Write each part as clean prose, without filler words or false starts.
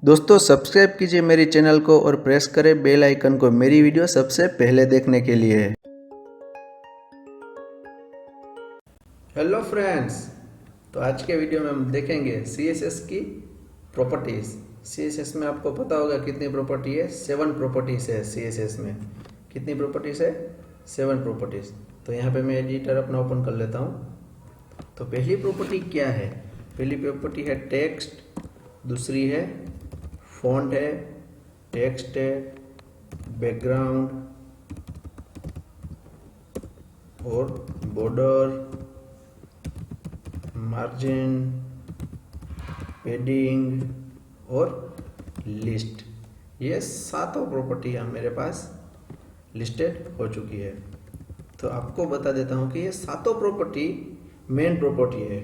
दोस्तों सब्सक्राइब कीजिए मेरी चैनल को और प्रेस करें बेल आइकन को मेरी वीडियो सबसे पहले देखने के लिए। हेलो फ्रेंड्स, तो आज के वीडियो में हम देखेंगे CSS की प्रॉपर्टीज़। CSS में आपको पता होगा कितनी प्रॉपर्टी है, 7 प्रॉपर्टीज़ है CSS में। कितनी प्रॉपर्टीज़ है? 7 प्रॉपर्टीज़। तो यहाँ पे मैं एडिटर अपना ओपन कर लेता हूँ। तो पहली प्रॉपर्टी क्या है? पहली प्रॉपर्टी है टेक्स्ट, दूसरी है फॉन्ट है, टेक्स्ट है, बैकग्राउंड और बॉर्डर, मार्जिन, पेडिंग और लिस्ट। ये सातों प्रॉपर्टियाँ मेरे पास लिस्टेड हो चुकी है। तो आपको बता देता हूँ कि ये सातों प्रॉपर्टी मेन प्रॉपर्टी है।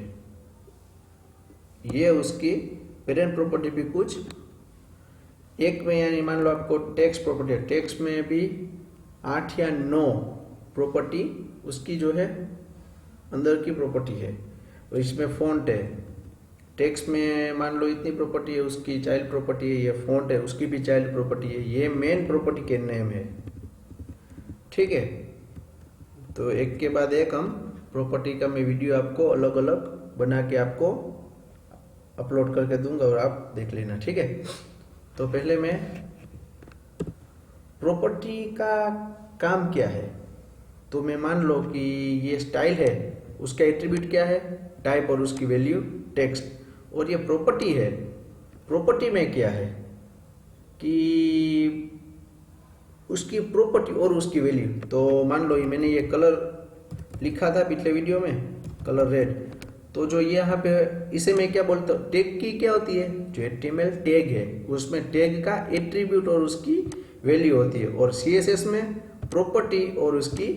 ये उसकी पेरेंट प्रॉपर्टी भी कुछ एक में, यानी मान लो आपको टेक्स्ट प्रॉपर्टी है, टेक्स्ट में भी 8 या 9 प्रॉपर्टी उसकी जो है अंदर की प्रॉपर्टी है। और इसमें फॉन्ट है, टेक्स्ट में मान लो इतनी प्रॉपर्टी है, उसकी चाइल्ड प्रॉपर्टी है। ये फॉन्ट है, उसकी भी चाइल्ड प्रॉपर्टी है। ये मेन प्रॉपर्टी के नेम है, ठीक है। तो एक के बाद एक हम प्रॉपर्टी का मैं वीडियो आपको अलग अलग बना के आपको अपलोड करके दूंगा और आप देख लेना, ठीक है। तो पहले मैं प्रॉपर्टी का काम क्या है, तो मैं मान लो कि ये स्टाइल है, उसका एट्रीब्यूट क्या है? टाइप और उसकी वैल्यू टेक्स्ट। और ये प्रॉपर्टी है, प्रॉपर्टी में क्या है कि उसकी प्रॉपर्टी और उसकी वैल्यू। तो मान लो मैंने ये कलर लिखा था पिछले वीडियो में, कलर रेड। तो जो ये यहाँ पे इसे मैं क्या बोलता हूँ, टैग की क्या होती है? जो HTML टैग है उसमें टैग का एट्रीब्यूट और उसकी वैल्यू होती है। और CSS में प्रॉपर्टी और उसकी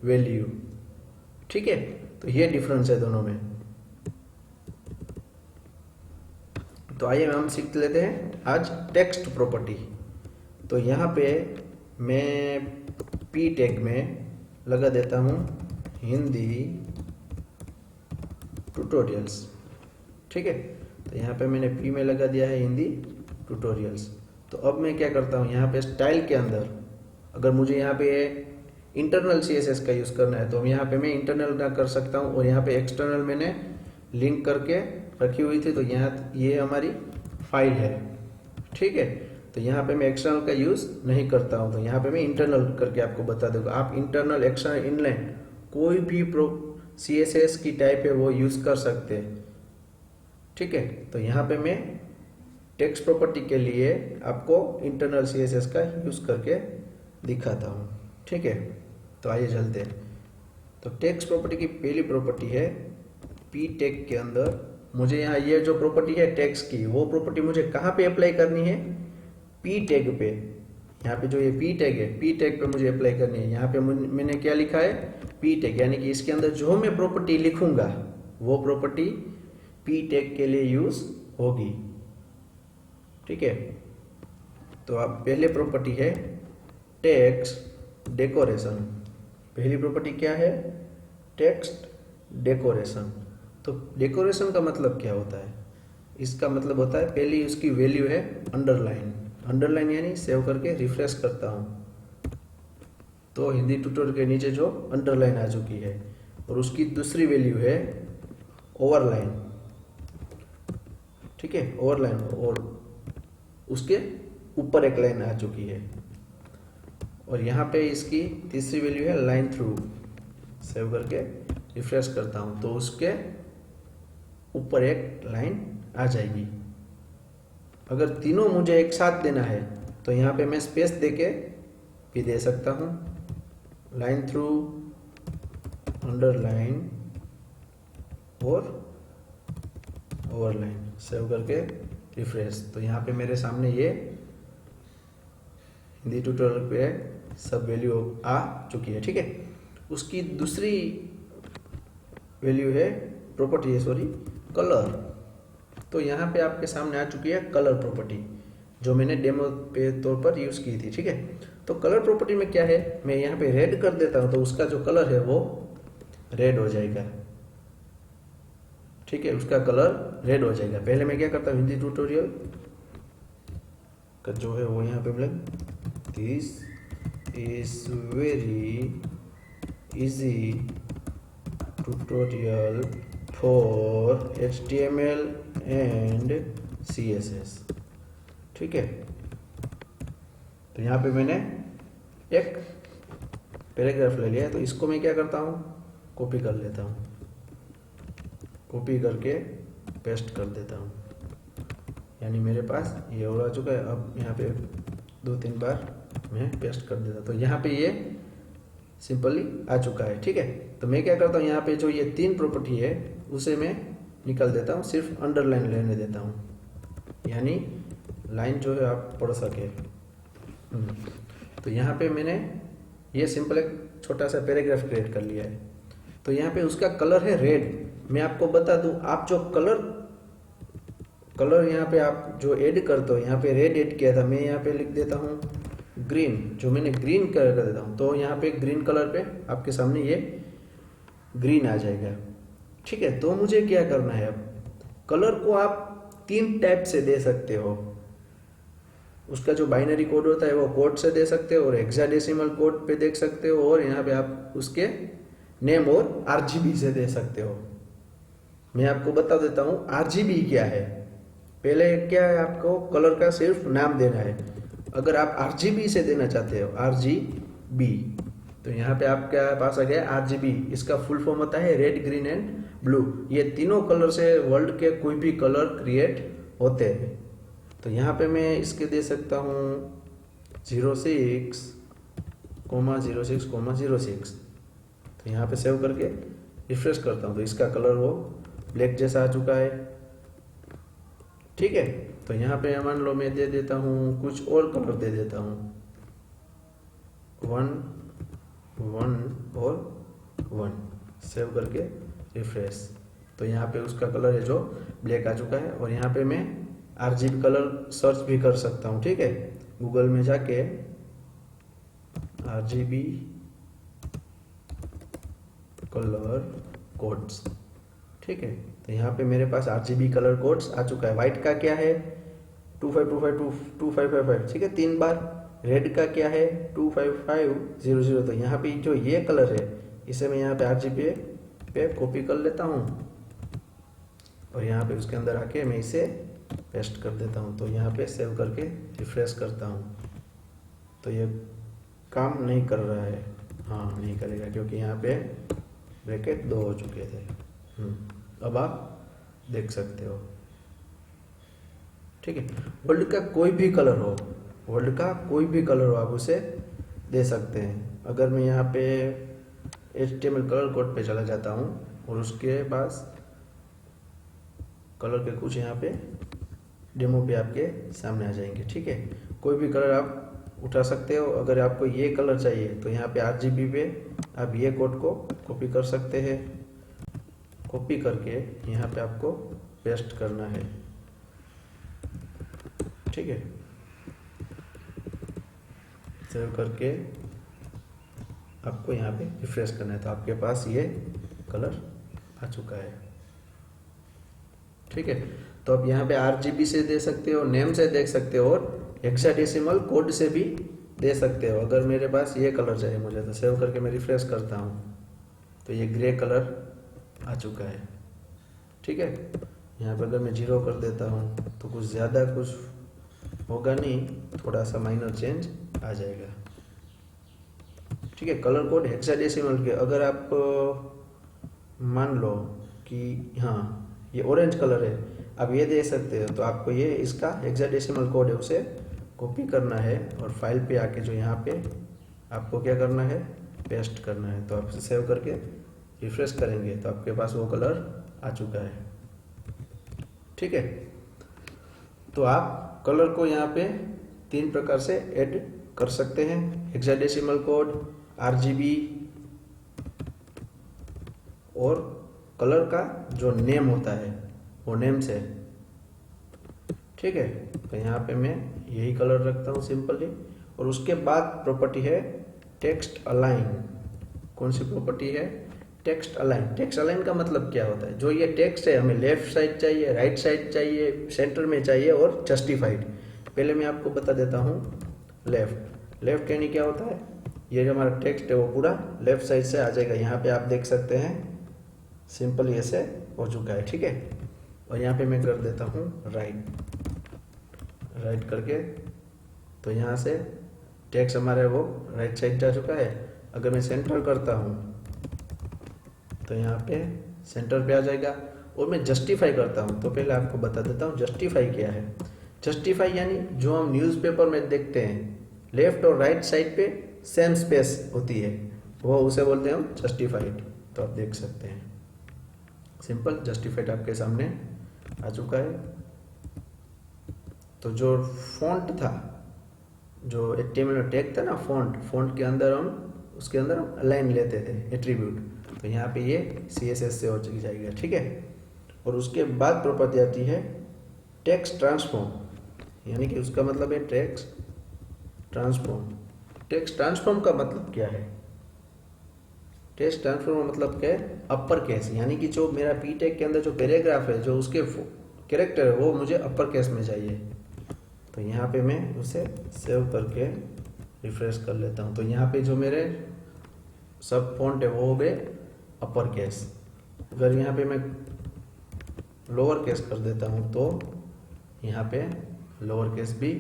वैल्यू, ठीक है। तो ये डिफरेंस है दोनों में। तो आइए हम सीख लेते हैं आज टेक्स्ट प्रॉपर्टी। तो यहाँ पे मैं P टैग में लगा देता हूँ हिंदी ट्यूटोरियल्स, ठीक है। तो यहाँ पे मैंने P में लगा दिया है हिंदी ट्यूटोरियल्स। तो अब मैं क्या करता हूँ, यहाँ पे स्टाइल के अंदर अगर मुझे यहाँ पे इंटरनल CSS का यूज़ करना है तो यहाँ पे मैं इंटरनल का कर सकता हूँ। और यहाँ पे एक्सटर्नल मैंने लिंक करके रखी हुई थी, तो यहाँ ये हमारी फाइल है, ठीक है। तो यहाँ पे मैं एक्सटर्नल का यूज़ नहीं करता हूँ, तो यहाँ पे मैं इंटरनल करके आपको बता दूँगा। आप इंटरनल, एक्सटर्नल, इनलाइन कोई भी CSS की टाइप है वो यूज़ कर सकते हैं, ठीक है। तो यहाँ पे मैं टेक्स्ट प्रॉपर्टी के लिए आपको इंटरनल CSS का यूज़ करके दिखाता हूँ, ठीक है। तो आइए चलते हैं। तो टेक्स्ट प्रॉपर्टी की पहली प्रॉपर्टी है P टैग के अंदर मुझे यहाँ ये जो प्रॉपर्टी है टेक्स्ट की, वो प्रॉपर्टी मुझे कहाँ पे अप्लाई करनी है? P टैग पे। यहाँ पे जो ये P टैग है, P टैग पे मुझे अप्लाई करनी है। यहाँ पे मैंने क्या लिखा है? P टैग, यानी कि इसके अंदर जो मैं प्रॉपर्टी लिखूंगा वो प्रॉपर्टी P टैग के लिए यूज होगी, ठीक है। तो अब पहले प्रॉपर्टी है टेक्स्ट डेकोरेशन। पहली प्रॉपर्टी क्या है? Text decoration. तो डेकोरेशन का मतलब क्या होता है? इसका मतलब होता है, पहली उसकी वैल्यू है अंडरलाइन। अंडरलाइन यानी सेव करके रिफ्रेश करता हूँ तो हिंदी ट्यूटोरियल के नीचे जो अंडरलाइन आ चुकी है। और उसकी दूसरी वैल्यू है ओवरलाइन, ठीक है, ओवरलाइन। और उसके ऊपर एक लाइन आ चुकी है। और यहाँ पे इसकी तीसरी वैल्यू है लाइन थ्रू। सेव करके रिफ्रेश करता हूँ तो उसके ऊपर एक लाइन आ जाएगी। अगर तीनों मुझे एक साथ देना है तो यहाँ पे मैं स्पेस देके भी दे सकता हूँ। लाइन थ्रू, अंडरलाइन और ओवरलाइन। सेव करके रिफ्रेश। तो यहाँ पे मेरे सामने ये हिंदी ट्यूटोरियल पे सब वैल्यू आ चुकी है, ठीक है। उसकी दूसरी वैल्यू है प्रॉपर्टी है, सॉरी, कलर। तो यहाँ पे आपके सामने आ चुकी है कलर प्रॉपर्टी, जो मैंने डेमो पे तौर पर यूज़ की थी, ठीक है। तो कलर प्रॉपर्टी में क्या है, मैं यहाँ पे रेड कर देता हूँ तो उसका जो कलर है वो रेड हो जाएगा, ठीक है। उसका कलर रेड हो जाएगा। पहले मैं क्या करता हूँ, हिंदी ट्यूटोरियल का जो है वो यहाँ पे मतलब this is very easy tutorial for HTML and CSS। ठीक है, तो यहाँ पे मैंने एक पैराग्राफ ले लिया है, तो इसको मैं क्या करता हूँ, कॉपी कर लेता हूँ, कॉपी करके पेस्ट कर देता हूँ। यानी मेरे पास ये हो आ चुका है। अब यहाँ पे 2-3 बार मैं पेस्ट कर देता, तो यहाँ पे ये सिंपली आ चुका है। ठीक है, तो मैं क्या करता हूँ, यहाँ पे जो ये 3 प्रॉपर्टी है उसे मैं निकाल देता हूँ, सिर्फ अंडरलाइन लेने देता हूँ, यानी लाइन जो है आप पढ़ सके। तो यहाँ पे मैंने ये सिंपल एक छोटा सा पैराग्राफ क्रिएट कर लिया है। तो यहाँ पे उसका कलर है रेड। मैं आपको बता दूं, आप जो कलर यहाँ पे आप जो ऐड करते हो, यहाँ पे रेड ऐड किया था, मैं यहाँ पे लिख देता हूँ ग्रीन, जो मैंने ग्रीन कलर कर देता हूँ, तो यहाँ पे ग्रीन कलर पे आपके सामने ये ग्रीन आ जाएगा। ठीक है, तो मुझे क्या करना है, अब कलर को आप 3 टाइप से दे सकते हो। उसका जो बाइनरी कोड होता है वो कोड से दे सकते हो, और हेक्साडेसिमल कोड पे देख सकते हो, और यहाँ पे आप उसके नेम और RGB से दे सकते हो। मैं आपको बता देता हूँ RGB क्या है। पहले क्या है, आपको कलर का सिर्फ नाम देना है। अगर आप RGB से देना चाहते हो, RGB, तो यहाँ पे आपके पास आ गया RGB। इसका फुल फॉर्म होता है रेड, ग्रीन एंड ब्लू। ये तीनों कलर से वर्ल्ड के कोई भी कलर क्रिएट होते हैं। तो यहाँ पे मैं इसके दे सकता हूँ 06,06,06। तो यहाँ पे सेव करके रिफ्रेश करता हूँ, तो इसका कलर वो ब्लैक जैसा आ चुका है। ठीक है, तो यहाँ पे मान लो मैं दे देता हूँ कुछ और कलर दे देता हूँ, 1 1 और 1। सेव करके रिफ्रेश, तो यहाँ पे उसका कलर है जो ब्लैक आ चुका है। और यहाँ पे मैं RGB कलर सर्च भी कर सकता हूँ। ठीक है, गूगल में जाके RGB कलर कोड्स। ठीक है, तो यहाँ पे मेरे पास RGB कलर कोड्स आ चुका है। व्हाइट का क्या है 25252555। ठीक है, 3 बार। रेड का क्या है 25500। तो यहाँ पे जो ये कलर है इसे मैं यहाँ पे RGB पे कॉपी कर लेता हूँ, और यहाँ पे उसके अंदर आके मैं इसे पेस्ट कर देता हूँ। तो यहाँ पे सेव करके रिफ्रेश करता हूँ, तो ये काम नहीं कर रहा है। हाँ, नहीं करेगा क्योंकि यहाँ पे ब्रैकेट 2 हो चुके थे। अब आप देख सकते हो। ठीक है, वर्ल्ड का कोई भी कलर हो, वर्ल्ड का कोई भी कलर हो, आप उसे दे सकते हैं। अगर मैं यहाँ पे HTML कलर कोड पे चला जाता हूँ, और उसके पास कलर के कुछ यहाँ पे डेमो पे आपके सामने आ जाएंगे। ठीक है, कोई भी कलर आप उठा सकते हो। अगर आपको ये कलर चाहिए तो यहाँ पे RGB पे आप ये कोड को कॉपी कर सकते हैं। कॉपी करके यहाँ पे आपको पेस्ट करना है। ठीक है, सेव करके आपको यहाँ पे रिफ्रेश करना है, तो आपके पास ये कलर आ चुका है। ठीक है, तो अब यहाँ पे RGB से दे सकते हो, नेम से देख सकते हो, और हेक्साडेसिमल कोड से भी दे सकते हो। अगर मेरे पास ये कलर चाहिए मुझे, तो सेव करके मैं रिफ्रेश करता हूँ, तो ये ग्रे कलर आ चुका है। ठीक है, यहाँ पे अगर मैं 0 कर देता हूँ तो कुछ ज़्यादा कुछ होगा नहीं, थोड़ा सा माइनर चेंज आ जाएगा। ठीक है, कलर कोड हेक्साडेसिमल के। अगर आप मान लो कि हाँ ये ऑरेंज कलर है, आप ये दे सकते हो, तो आपको ये इसका हेक्साडेसिमल कोड है उसे कॉपी करना है, और फाइल पे आके जो यहाँ पे आपको क्या करना है, पेस्ट करना है। तो आप इसे सेव करके रिफ्रेश करेंगे तो आपके पास वो कलर आ चुका है। ठीक है, तो आप कलर को यहाँ पे 3 प्रकार से ऐड कर सकते हैं, हेक्साडेसिमल कोड, RGB, और कलर का जो नेम होता है वो नेम से। ठीक है, तो यहाँ पे मैं यही कलर रखता हूँ सिंपली। और उसके बाद प्रॉपर्टी है टेक्स्ट अलाइन। कौन सी प्रॉपर्टी है, टेक्स्ट अलाइन। टेक्स्ट अलाइन का मतलब क्या होता है, जो ये टेक्स्ट है हमें लेफ्ट साइड चाहिए, राइट साइड चाहिए, सेंटर में चाहिए और जस्टिफाइड, पहले मैं आपको बता देता हूँ लेफ्ट। लेफ्ट यानी क्या होता है, ये जो हमारा टेक्स्ट है वो पूरा लेफ्ट साइड से आ जाएगा। यहाँ पे आप देख सकते हैं सिंपल ऐसे हो चुका है, ठीक है। और यहाँ पे मैं कर देता हूँ राइट, राइट करके तो यहाँ से टेक्स्ट हमारे वो राइट साइड जा चुका है। अगर मैं सेंटर करता हूँ तो यहाँ पे सेंटर पे आ जाएगा। और मैं जस्टिफाई करता हूँ तो पहले आपको बता देता हूँ जस्टिफाई क्या है। जस्टिफाई यानी जो हम न्यूज़पेपर में देखते हैं लेफ्ट और राइट साइड पे सेम स्पेस होती है, वो उसे बोलते हैं हम जस्टिफाइड। तो आप देख सकते हैं सिंपल जस्टिफाइड आपके सामने आ चुका है। तो जो फॉन्ट था, जो HTML टैग था ना फॉन्ट के अंदर हम उसके अंदर हम अलाइन लेते थे एट्रीब्यूट, तो यहाँ पे ये CSS से हो जाएगा, ठीक है। और उसके बाद प्रॉपर्टी आती है टेक्स्ट ट्रांसफॉर्म, यानी कि उसका मतलब है टेक्स्ट ट्रांसफॉर्म। टेक्स्ट ट्रांसफॉर्म का मतलब क्या है? टेक्स्ट ट्रांसफॉर्म का मतलब क्या है? अपर केस, यानी कि जो मेरा पी टैग के अंदर जो पैराग्राफ है, जो उसके कैरेक्टर है वो मुझे अपर केस में चाहिए। तो यहाँ पे मैं उसे सेव करके रिफ्रेश कर लेता हूँ। तो यहाँ पे जो मेरे सब फॉन्ट है वो हो गए अपर केस। अगर यहाँ पे मैं लोअर केस कर देता हूँ तो यहाँ पे लोअर केस भी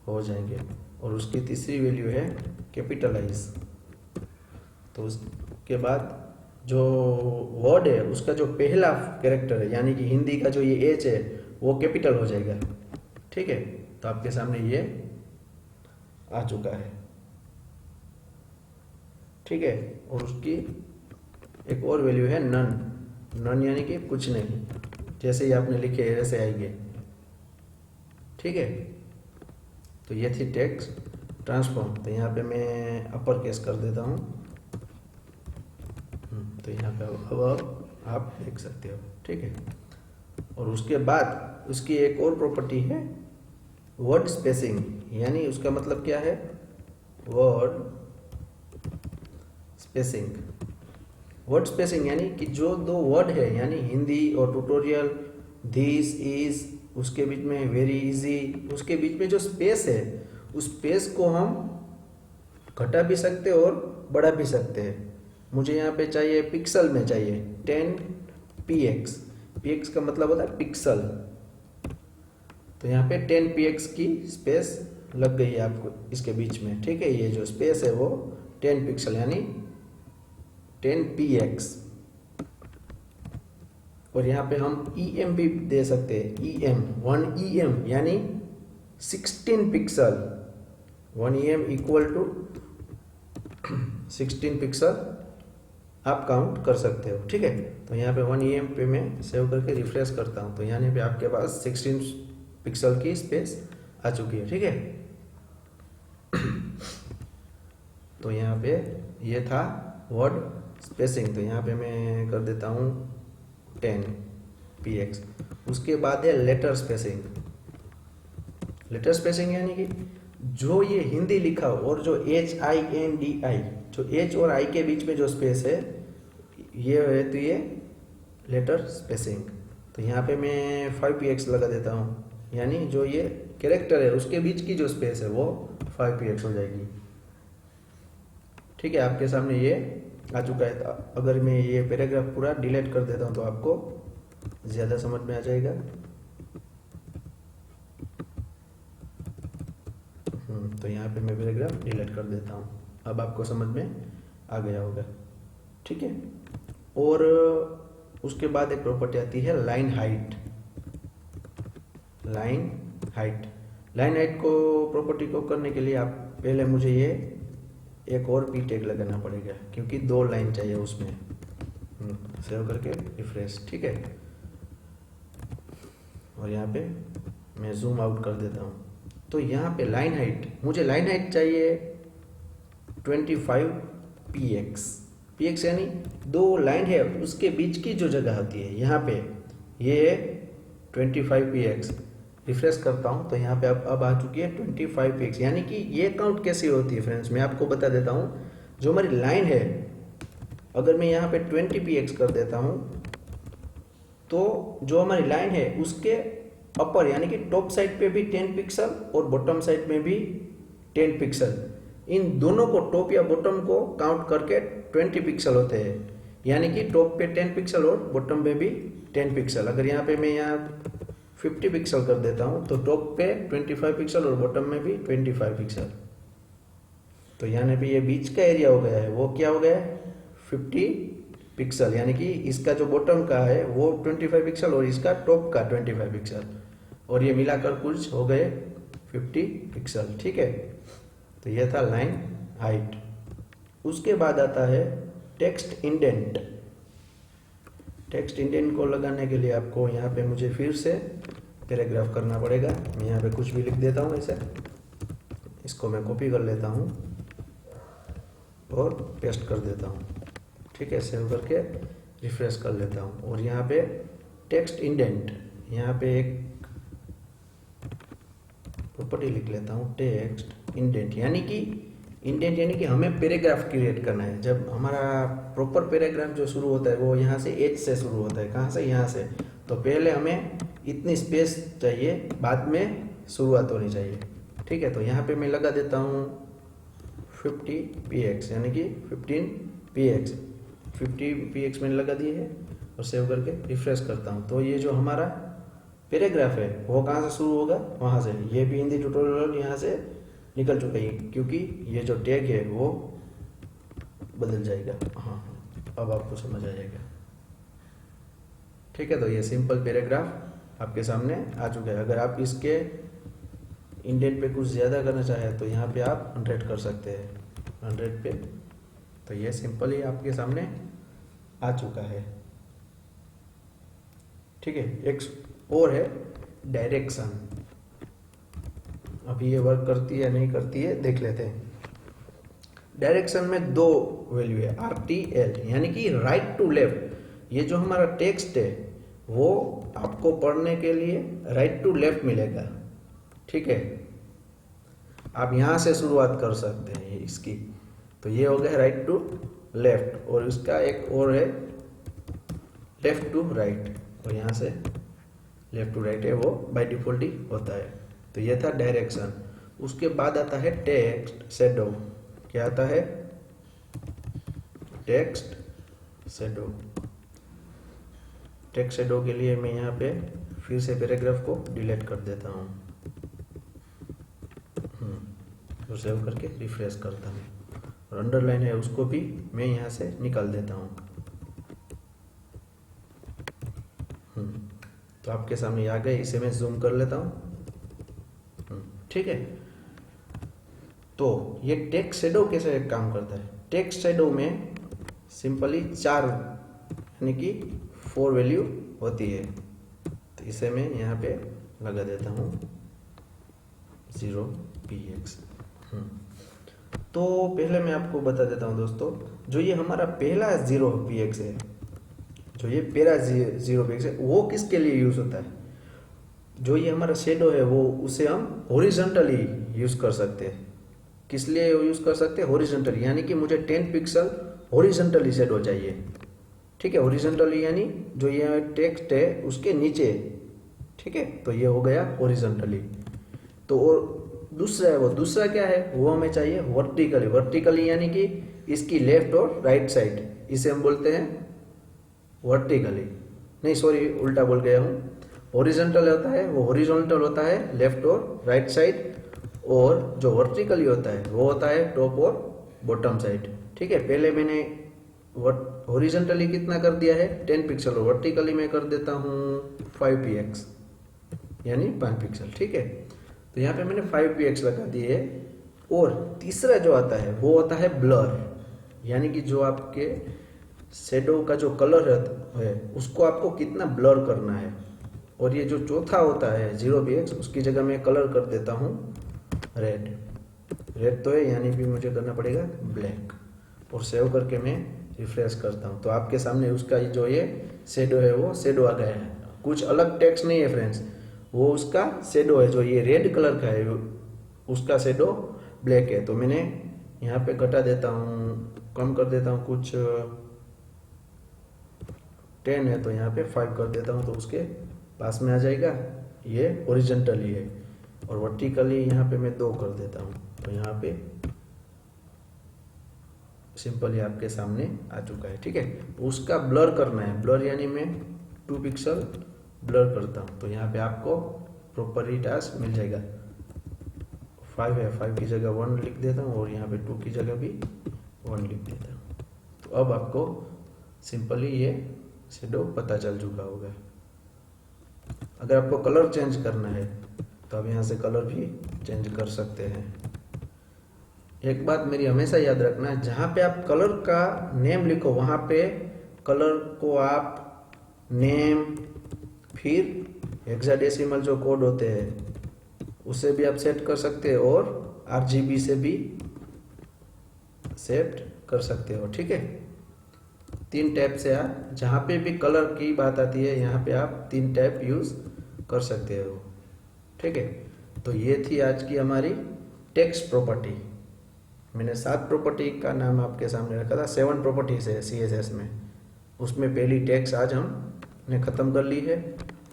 हो जाएंगे। और उसकी तीसरी वैल्यू है कैपिटलाइज। तो उसके बाद जो वर्ड है उसका जो पहला कैरेक्टर है, यानी कि हिंदी का जो ये एच है वो कैपिटल हो जाएगा, ठीक है। तो आपके सामने ये आ चुका है, ठीक है। और उसकी एक और वैल्यू है नन। नन यानी कि कुछ नहीं, जैसे ही आपने लिखे ऐसे आएंगे, ठीक है। तो ये थी टेक्स्ट ट्रांसफॉर्म। तो यहाँ पे मैं अपर केस कर देता हूँ। तो यहाँ पे अब आप देख सकते हो, ठीक है। और उसके बाद उसकी एक और प्रॉपर्टी है वर्ड स्पेसिंग, यानी उसका मतलब क्या है? Word spacing. वर्ड स्पेसिंग यानी कि जो दो वर्ड है, यानी हिंदी और ट्यूटोरियल, दिस इज, उसके बीच में वेरी इजी, उसके बीच में जो स्पेस है उस स्पेस को हम घटा भी सकते और बढ़ा भी सकते हैं। मुझे यहाँ पे चाहिए पिक्सल में चाहिए 10px। px का मतलब होता है पिक्सल। तो यहाँ पे 10px की स्पेस लग गई है आपको इसके बीच में, ठीक है। ये जो स्पेस है वो 10 पिक्सल यानी 10px। और यहाँ पे हम em भी दे सकते हैं, em 1em यानी 16 pixel. 1em equal to 16 pixel आप काउंट कर सकते हो, ठीक है। तो यहाँ पे 1em पे मैं सेव करके रिफ्रेश करता हूँ, तो यहाँ पे आपके पास 16 पिक्सल की स्पेस आ चुकी है, ठीक है। तो यहाँ पे ये था वर्ड स्पेसिंग। तो यहाँ पे मैं कर देता हूँ 10px। उसके बाद है लेटर स्पेसिंग। लेटर स्पेसिंग यानी कि जो ये हिंदी लिखा हो और जो HINDI, जो H और I के बीच में जो स्पेस है ये है, तो ये लेटर स्पेसिंग। तो यहाँ पे मैं 5px लगा देता हूँ, यानी जो ये कैरेक्टर है उसके बीच की जो स्पेस है वो 5px हो जाएगी, ठीक है। आपके सामने ये आ चुका है। तो अगर मैं ये पैराग्राफ पूरा डिलीट कर देता हूँ तो आपको ज़्यादा समझ में आ जाएगा। तो यहाँ पे मैं पैराग्राफ डिलीट कर देता हूँ, अब आपको समझ में आ गया होगा, ठीक है। और उसके बाद एक प्रॉपर्टी आती है line height. Line height, line height को प्रॉपर्टी को करने के लिए आप पहले मुझे ये एक और पी टैग लगाना पड़ेगा, क्योंकि 2 लाइन चाहिए उसमें। सेव करके रिफ्रेश, ठीक है। और यहाँ पे मैं जूम आउट कर देता हूँ। तो यहाँ पे लाइन हाइट, मुझे लाइन हाइट चाहिए 25px। px यानी 2 लाइन है उसके बीच की जो जगह होती है, यहाँ पे ये 25px। रिफ्रेश करता हूँ तो यहाँ पे अब आ चुकी है 25px। यानी कि ये काउंट कैसे होती है फ्रेंड्स, मैं आपको बता देता हूँ। जो हमारी लाइन है, अगर मैं यहाँ पे 20px कर देता हूँ तो जो हमारी लाइन है उसके अपर यानी कि टॉप साइड पे भी 10 पिक्सल और बॉटम साइड में भी 10 पिक्सल, इन दोनों को टॉप या बॉटम को काउंट करके 20 पिक्सल होते हैं। यानी कि टॉप पे 10 पिक्सल और बॉटम पे भी 10 पिक्सल। अगर यहाँ पे मैं यहाँ 50 पिक्सल कर देता हूँ तो टॉप पे 25 पिक्सल और बॉटम में भी 25 पिक्सल। तो यहाँ पे ये बीच का एरिया हो गया है, वो क्या हो गया है 50 पिक्सल, यानी कि इसका जो बॉटम का है वो 25 पिक्सल और इसका टॉप का 25 पिक्सल, और ये मिलाकर कुछ हो गए 50 पिक्सल। ठीक है, तो ये था लाइन हाइट। उसके बाद आता है टेक्स्ट इंडेंट। टेक्स्ट इंडेंट को लगाने के लिए आपको यहाँ पे मुझे फिर से पैराग्राफ करना पड़ेगा। मैं यहाँ पे कुछ भी लिख देता हूँ ऐसे, इसको मैं कॉपी कर लेता हूँ और पेस्ट कर देता हूँ। ठीक है, सेव करके रिफ्रेश कर लेता हूँ। और यहाँ पे टेक्स्ट इंडेंट, यहाँ पे एक प्रॉपर्टी लिख लेता हूँ टेक्स्ट इंडेंट, यानी कि इंडेंट यानी कि हमें पैराग्राफ क्रिएट करना है। जब हमारा प्रॉपर पैराग्राफ जो शुरू होता है वो यहाँ से एच से शुरू होता है। कहाँ से? यहाँ से। तो पहले हमें इतनी स्पेस चाहिए, बाद में शुरुआत होनी चाहिए। ठीक है, तो यहाँ पे मैं लगा देता हूँ 50px यानी कि 15px। 50px मैंने लगा दिए है और सेव करके रिफ्रेश करता हूँ। तो ये जो हमारा पैराग्राफ है वो कहाँ से शुरू होगा? वहाँ से। ये भी हिंदी ट्यूटोरियल यहाँ से निकल चुका है क्योंकि ये जो टैग है वो बदल जाएगा। हाँ, अब आपको समझ आ जाएगा। ठीक है, तो ये सिंपल पैराग्राफ आपके सामने आ चुका है। अगर आप इसके इंडेंट पे कुछ ज़्यादा करना चाहें तो यहाँ पे आप 100 कर सकते हैं, 100 पे। तो ये सिंपल ही आपके सामने आ चुका है। ठीक है, एक और है डायरेक्शन। अभी ये वर्क करती है नहीं करती है देख लेते हैं। डायरेक्शन में दो वैल्यू है, RTL यानी कि राइट टू लेफ्ट। ये जो हमारा टेक्स्ट है वो आपको पढ़ने के लिए राइट टू लेफ्ट मिलेगा। ठीक है, आप यहाँ से शुरुआत कर सकते हैं इसकी। तो ये हो गया राइट टू लेफ्ट, और इसका एक और है लेफ्ट टू राइट, और यहाँ से लेफ्ट टू राइट है वो बाय डिफॉल्ट ही होता है। तो ये था डायरेक्शन। उसके बाद आता है टेक्स्ट शैडो। क्या आता है? Text shadow. टेक्स्ट शैडो के लिए मैं यहाँ पे फिर से पैराग्राफ को डिलीट कर देता हूँ और सेव करके रिफ्रेश करता हूँ, और अंडरलाइन है उसको भी मैं यहाँ से निकाल देता हूँ। तो आपके सामने आ गए, इसे मैं जूम कर लेता हूँ। ठीक है, तो ये टेक्स्ट शैडो कैसे काम करता है? टेक्स्ट शैडो में सिंपली 4 यानी कि 4 वैल्यू होती है। तो इसे मैं यहाँ पे लगा देता हूँ 0px। तो पहले मैं आपको बता देता हूँ दोस्तों, जो ये हमारा पहला 0px है, जो ये पहला 0px है, वो किसके लिए यूज होता है? जो ये हमारा शेडो है वो उसे हम हॉरिजॉन्टली यूज कर सकते हैं। किस लिए यूज कर सकते हैं? हॉरिजॉन्टली, यानी कि मुझे 10 पिक्सल हॉरिजॉन्टली शेडो चाहिए। ठीक है, हॉरिजॉन्टली यानी जो ये टेक्स्ट है उसके नीचे। ठीक है, तो ये हो गया हॉरिजॉन्टली। तो और दूसरा है, वो दूसरा क्या है? वो हमें चाहिए वर्टिकली। वर्टिकली यानी कि इसकी लेफ्ट और राइट साइड, इसे हम बोलते हैं वर्टिकली। नहीं सॉरी, उल्टा बोल गया हूँ। हॉरिजॉन्टल होता है वो हॉरिजॉन्टल होता है लेफ्ट और राइट साइड, और जो वर्टिकली होता है वो होता है टॉप और बॉटम साइड। ठीक है, पहले मैंने हॉरिजॉन्टली कितना कर दिया है 10 पिक्सल, और वर्टिकली मैं कर देता हूँ 5px यानी 5 पिक्सल। ठीक है, तो यहाँ पे मैंने 5px लगा दिए है। और तीसरा जो आता है वो होता है ब्लर, यानी कि जो आपके शेडो का जो कलर है उसको आपको कितना ब्लर करना है। और ये जो चौथा होता है 0px, उसकी जगह मैं कलर कर देता हूँ रेड। रेड तो है, यानी भी मुझे करना पड़ेगा ब्लैक, और सेव करके मैं रिफ्रेश करता हूँ। तो आपके सामने उसका जो ये शेडो है वो शेडो आ गया है। कुछ अलग टेक्स्ट नहीं है फ्रेंड्स, वो उसका शेडो है। जो ये रेड कलर का है उसका शेडो ब्लैक है। तो मैंने यहाँ पे घटा देता हूँ, कम कर देता हूँ, कुछ 10 है तो यहाँ पे 5 कर देता हूँ, तो उसके पास में आ जाएगा ये ओरिजेंटली है, और वर्टिकली यहाँ पे मैं 2 कर देता हूँ। तो यहाँ पे सिंपली आपके सामने आ चुका है। ठीक है, उसका ब्लर करना है। ब्लर यानी मैं 2 पिक्सल ब्लर करता हूँ, तो यहाँ पे आपको प्रॉपर टास्क मिल जाएगा। 5 है, 5 की जगह 1 लिख देता हूँ, और यहाँ पे 2 की जगह भी 1 लिख देता हूँ। तो अब आपको सिंपली ये शेडो पता चल चुका होगा। अगर आपको कलर चेंज करना है तो आप यहाँ से कलर भी चेंज कर सकते हैं। एक बात मेरी हमेशा याद रखना, जहाँ पे आप कलर का नेम लिखो वहाँ पे कलर को आप नेम, फिर हेक्साडेसिमल जो कोड होते हैं उसे भी आप सेट कर सकते हो, और RGB से भी सेट कर सकते हो। ठीक है, 3 टैब से आप जहाँ पे भी कलर की बात आती है यहाँ पे आप 3 टैब यूज कर सकते हो। ठीक है, तो ये थी आज की हमारी टेक्स्ट प्रॉपर्टी। मैंने 7 प्रॉपर्टी का नाम आपके सामने रखा था, 7 प्रॉपर्टीज है CSS में, उसमें पहली टेक्स्ट आज हमने ख़त्म कर ली है।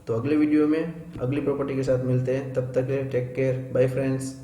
तो अगले वीडियो में अगली प्रॉपर्टी के साथ मिलते हैं, तब तक टेक केयर, बाय फ्रेंड्स।